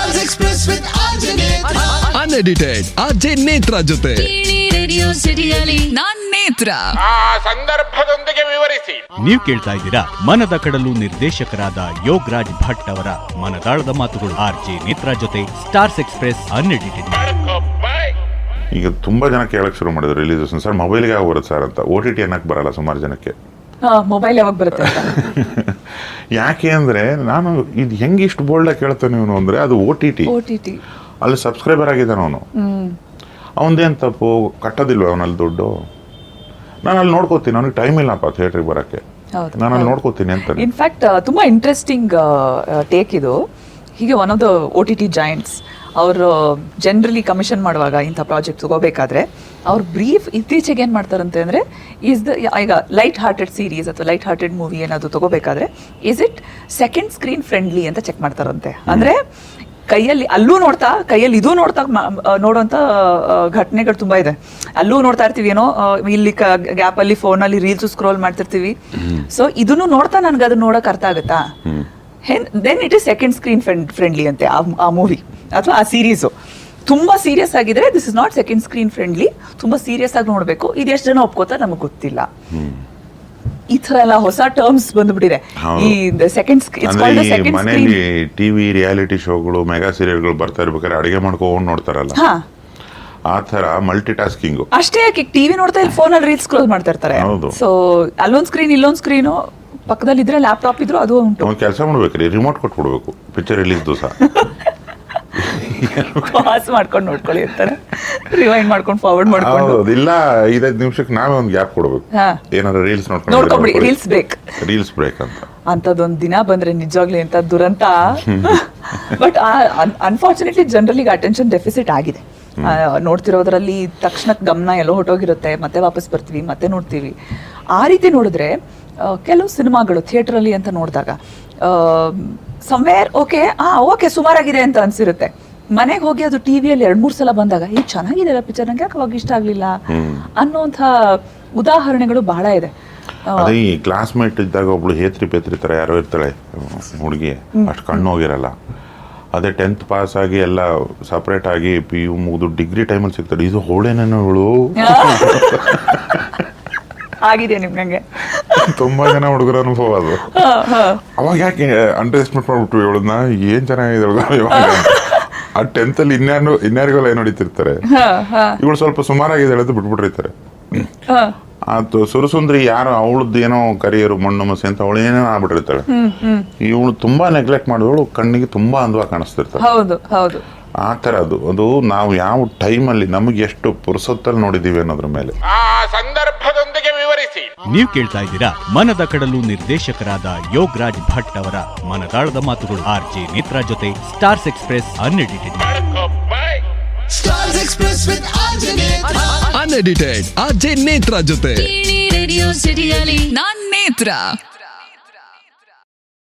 Stars Express with RJ Netra. Unedited RJ Netra ಜೊತೆ radio ಸಿಟಿಯಲ್ಲಿ ನಾನ್ ನೇತ್ರ ಆ ಸಂದರ್ಭದೊಂದಿಗೆ ವಿವರಿಸಿ. ನೀವು ಕೇಳ್ತಾ ಇದ್ದೀರಾ ಮನದ ಕಡಲು ನಿರ್ದೇಶಕರಾದ ಯೋಗರಾಜ್ ಭಟ್ ಅವರ ಮನದಾಳದ ಮಾತುಗಳು. RJ ನೇತ್ರ ಜೊತೆ ಸ್ಟಾರ್ಸ್ ಎಕ್ಸ್ಪ್ರೆಸ್ ಅನ್ಎಡಿಟೆಡ್. ಈಗ ತುಂಬಾ ಜನ ಕೇಳಕ್ ಶುರು ಮಾಡಿದ್ರು ರಿಲೀಸಸ್ ಸರ್ ಮೊಬೈಲ್ಗೆ ಯಾವಾಗ ಬರುತ್ತೆ ಸರ್ ಅಂತ. OTT ಅನ್ನಕ್ಕೆ ಬರಲ್ಲ ಸುಮಾರು ಜನಕ್ಕೆ. ಮೊಬೈಲ್ ಯಾವಾಗ ಬರುತ್ತೆ ಅಂತ. ಯಾಕೆ ಅಂದ್ರೆ ನಾನು ಇದು ಹೆಂಗೆ ಇಷ್ಟು ಬೋಲ್ಡ್ ಆಗಿ ಕೇಳ್ತಾನೆ ಇವನು ಅಂದ್ರೆ ಅದು OTT. ಅಲ್ಲಿ ಸಬ್ಸ್ಕ್ರೈಬರ್ ಆಗಿದ್ದಾನ ಅವನು. ಅವನದೇನು ತಪ್ಪು, ಕಟ್ಟೋದಿಲ್ವ ಅವನಲ್ಲಿ ದುಡ್ಡು? ನಾನು ಅಲ್ಲಿ ನೋಡ್ಕೋತೀನಿ, ಅವನಿಗೆ ಟೈಮ್ ಇಲ್ಲಪ್ಪ ಥಿಯೇಟ್ರಿಗೆ ಬರೋಕ್ಕೆ, ನಾನು ಅಲ್ಲಿ ನೋಡ್ಕೋತೀನಿ ಅಂತ. ಇನ್ಫ್ಯಾಕ್ಟ್ ತುಂಬಾ ಇಂಟ್ರೆಸ್ಟಿಂಗ್ ಟೇಕ್ ಇದು. ಹೀಗೆ one of the OTT joints ಅವರು ಜನರಲಿ ಕಮಿಷನ್ ಮಾಡುವಾಗ ಇಂಥ ಪ್ರಾಜೆಕ್ಟ್ ತಗೋಬೇಕಾದ್ರೆ ಅವ್ರ ಬ್ರೀಫ್ ಇತ್ತೀಚೆಗೆ ಏನು ಮಾಡ್ತಾರಂತೆ ಅಂದರೆ ಈಗ ಲೈಟ್ ಹಾರ್ಟೆಡ್ ಸೀರೀಸ್ ಅಥವಾ ಲೈಟ್ ಹಾರ್ಟೆಡ್ ಮೂವಿ ಏನಾದರೂ ತಗೋಬೇಕಾದ್ರೆ is it second screen friendly ಅಂತ ಚೆಕ್ ಮಾಡ್ತಾರಂತೆ. ಅಂದರೆ ಕೈಯಲ್ಲಿ ಅಲ್ಲೂ ನೋಡ್ತಾ ಕೈಯಲ್ಲಿ ಇದೂ ನೋಡ್ತಾ ನೋಡುವಂಥ ಘಟನೆಗಳು ತುಂಬ ಇದೆ. ಅಲ್ಲೂ ನೋಡ್ತಾ ಇರ್ತೀವಿ, ಏನೋ ಇಲ್ಲಿ ಗ್ಯಾಪಲ್ಲಿ ಫೋನಲ್ಲಿ ರೀಲ್ಸ್ ಸ್ಕ್ರೋಲ್ ಮಾಡ್ತಿರ್ತೀವಿ. ಸೊ ಇದನ್ನು ನೋಡ್ತಾ ನನಗೆ ಅದನ್ನ ನೋಡೋಕೆ ಅರ್ಥ ಆಗುತ್ತಾ? Then it is second screen friendly ಅಂತೆ ಆ ಮೂವಿ ಅಥವಾ ಆ ಸೀರೀಸು. ತುಂಬ ಸೀರಿಯಸ್ ಆಗಿದ್ರೆ this is not second screen friendly, ತುಂಬ ಸೀರಿಯಸ್ ಆಗಿ ನೋಡಬೇಕು. ಇದು ಎಷ್ಟು ಜನ ಒಪ್ಕೋತಾರೆ ನಮಗೆ ಗೊತ್ತಿಲ್ಲ. ಈ ಥರ ಎಲ್ಲ ಹೊಸ ಟರ್ಮ್ಸ್ ಬಂದ್ಬಿಟ್ಟಿದೆ. ಈ ಸೆಕೆಂಡ್ ಮನೆಯಲ್ಲಿ ಟಿವಿ ರಿಯಾಲಿಟಿ ಶೋಗಳು, ಮೆಗಾ ಸೀರಿಯಲ್ಗಳು ಬರ್ತಾ ಇರ್ಬೇಕಾದ್ರೆ ಅಡಿಗೆ ಮಾಡ್ಕೊಂಡು ನೋಡ್ತಾರಲ್ಲ, ಆ ತರ ಮಲ್ಟಿ ಟಾಸ್ಕಿಂಗ್. ಅಷ್ಟೇ ಯಾಕೆ ಟಿವಿ ನೋಡ್ತಾ ಇಲ್ಲಿ ಫೋನಲ್ಲಿ ರೀಲ್ಸ್ ಸ್ಕ್ರೋಲ್ ಮಾಡ್ತಾ ಇರ್ತಾರೆ. ಸೊ ಅಲ್ಲೊಂದು ಸ್ಕ್ರೀನ್ ಇಲ್ಲೊಂದು ಸ್ಕ್ರೀನು ಪಕ್ಕದಲ್ಲಿ ಇದ್ರೆ ಲ್ಯಾಪ್ಟಾಪ್ ಇದ್ರು ಅದು ಉಂಟು. ಕೆಲಸ ಮಾಡ್ಬೇಕ್ರಿ, ರಿಮೋಟ್ ಕೊಟ್ಬಿಡ್ಬೇಕು ಪಿಕ್ಚರ್ ರಿಲೀಸ್ ದಿವಸ. ಪಾಸ್ ಮಾಡ್ಕೊಂಡು ನೋಡ್ಕೊಳ್ಳಿ ಇರ್ತಾರೆ, ರಿವೈಂಡ್ ಮಾಡ್ಕೊಂಡು ಫಾರ್ವರ್ಡ್ ಮಾಡ್ಕೊಂಡು. ಇಲ್ಲ 5 ನಿಮಿಷಕ್ಕೆ ನಾವೇ ಒಂದು ಗ್ಯಾಪ್ ಕೊಡ್ಬೇಕು. ಏನಾದ್ರು ರೀಲ್ಸ್ ನೋಡ್ಕೊಂಡ್ಬಿಡಿ, ರೀಲ್ಸ್ ಬ್ರೇಕ್ ಅಂತ. ಅಂತದೊಂದು ದಿನ ಬಂದ್ರೆ ನಿಜವಾಗ್ಲೂ ಎಂತ ದುರಂತ. ಬಟ್ ಅನ್ಫಾರ್ಚುನೇಟ್ಲಿ ಜನರಲಿಗೆ ಅಟೆನ್ಷನ್ ಡೆಫಿಸಿಟ್ ಆಗಿದೆ. ನೋಡ್ತಿರೋದ್ರಲ್ಲಿ ತಕ್ಷಣ ಗಮನ ಎಲ್ಲೋ ಹೊಟ್ಟೋಗಿರುತ್ತೆ, ಮತ್ತೆ ವಾಪಸ್ ಬರ್ತೀವಿ, ಮತ್ತೆ ನೋಡ್ತೀವಿ. ಆ ರೀತಿ ನೋಡಿದ್ರೆ ಕೆಲವು ಸಿನಿಮಾಗಳು ಥಿಯೇಟ್ರಲ್ಲಿ ಅಂತ ನೋಡಿದಾಗ ಸಮ್ವೇರ್ ಓಕೆ ಸುಮಾರಾಗಿದೆ ಅಂತ ಅನ್ಸಿರುತ್ತೆ. ಮನೆಗೆ ಹೋಗಿ ಅದು ಟಿವಿಯಲ್ಲಿ 2-3 ಸಲ ಬಂದಾಗ ಈ ಚೆನ್ನಾಗಿದೆ ಪಿಕ್ಚರ್, ನಂಗೆ ಯಾಕೆ ಅವಾಗ ಇಷ್ಟ ಆಗ್ಲಿಲ್ಲ ಅನ್ನೋಂಥ ಉದಾಹರಣೆಗಳು ಬಹಳ ಇದೆ. ಅದೇ ಈ ಕ್ಲಾಸ್ಮೇಟ್ ಇದ್ದಾಗ ಒಬ್ಳು ಹೇತ್ರಿ ಪೇತ್ರಿ ತರ ಯಾರೋ ಇರ್ತಾಳೆ ಹುಡುಗಿ, ಅಷ್ಟು ಕಣ್ಣು ಹೋಗಿರಲ್ಲ. ಅದೇ 10th ಪಾಸ್ ಆಗಿ ಎಲ್ಲ ಸಪ್ರೇಟ್ ಆಗಿ PU ಮುಗಿದು ಡಿಗ್ರಿ ಟೈಮಲ್ಲಿ ಸಿಗ್ತಾಳೆ, ಇದು ಹೋಳೇನೇನೋ ಇವಳು ಆಗಿದೆ ನಿಮ್ಗೆ. ತುಂಬಾ ಜನ ಹುಡುಗರ ಅನುಭವ ಅದು. ಅವಾಗ ಯಾಕೆ ಅಂಡರ್ ಎಸ್ಟಿಮೇಟ್ ಮಾಡ್ಬಿಟ್ಟು ಇವಳನ್ನ, ಏನ್ ಚೆನ್ನಾಗಿದೆ ಆ 10th ಅಲ್ಲಿ ಇನ್ಯಾರಿಗೆಲ್ಲ ಏನ್ ಹೊಡಿತಿರ್ತಾರೆ, ಇವಳು ಸ್ವಲ್ಪ ಸುಮಾರಾಗಿದೆ ಹೇಳೋದು ಬಿಟ್ಬಿಟ್ಟಿರ್ತಾರೆ. ಅದು ಸುರಸುಂದ್ರಿ ಯಾರು ಅವಳದ್ದು ಏನೋ ಕರಿಯರು ಮಣ್ಣು ಮಸಿ ಅಂತ ಅವಳು ಏನೇನೋ ಆಗ್ಬಿಟ್ಟಿರ್ತಾಳೆ. ಇವಳು ತುಂಬಾ ನೆಗ್ಲೆಕ್ಟ್ ಮಾಡಿದವಳು ಕಣ್ಣಿಗೆ ತುಂಬಾ ಅಂದವಾಗಿ ಕಾಣಿಸ್ತಿರ್ತಾಳೆ. ಆ ಥರ ಅದು ನಾವು ಯಾವ ಟೈಮಲ್ಲಿ ನಮಗೆ ಎಷ್ಟು ಪುರುಸೊತ್ತಲ್ಲಿ ನೋಡಿದೀವಿ ಅನ್ನೋದ್ರ ಮೇಲೆ. ಆ ಸಂದರ್ಭದೊಂದಿಗೆ ವಿವರಿಸಿ. ನೀವು ಕೇಳ್ತಾ ಇದ್ದೀರಾ ಮನದ ಕಡಲು ನಿರ್ದೇಶಕರಾದ ಯೋಗರಾಜ್ ಭಟ್ ಅವರ ಮನದಾಳದ ಮಾತುಗಳು. RJ ನೇತ್ರ ಜೊತೆ Stars Express unedited. Stars Express with RJ Netra. Unedited RJ Netra ಜೊತೆ ರೇಡಿಯೋ ಸಿಟಿಯಲ್ಲಿ ನಾನ್ ನೇತ್ರ.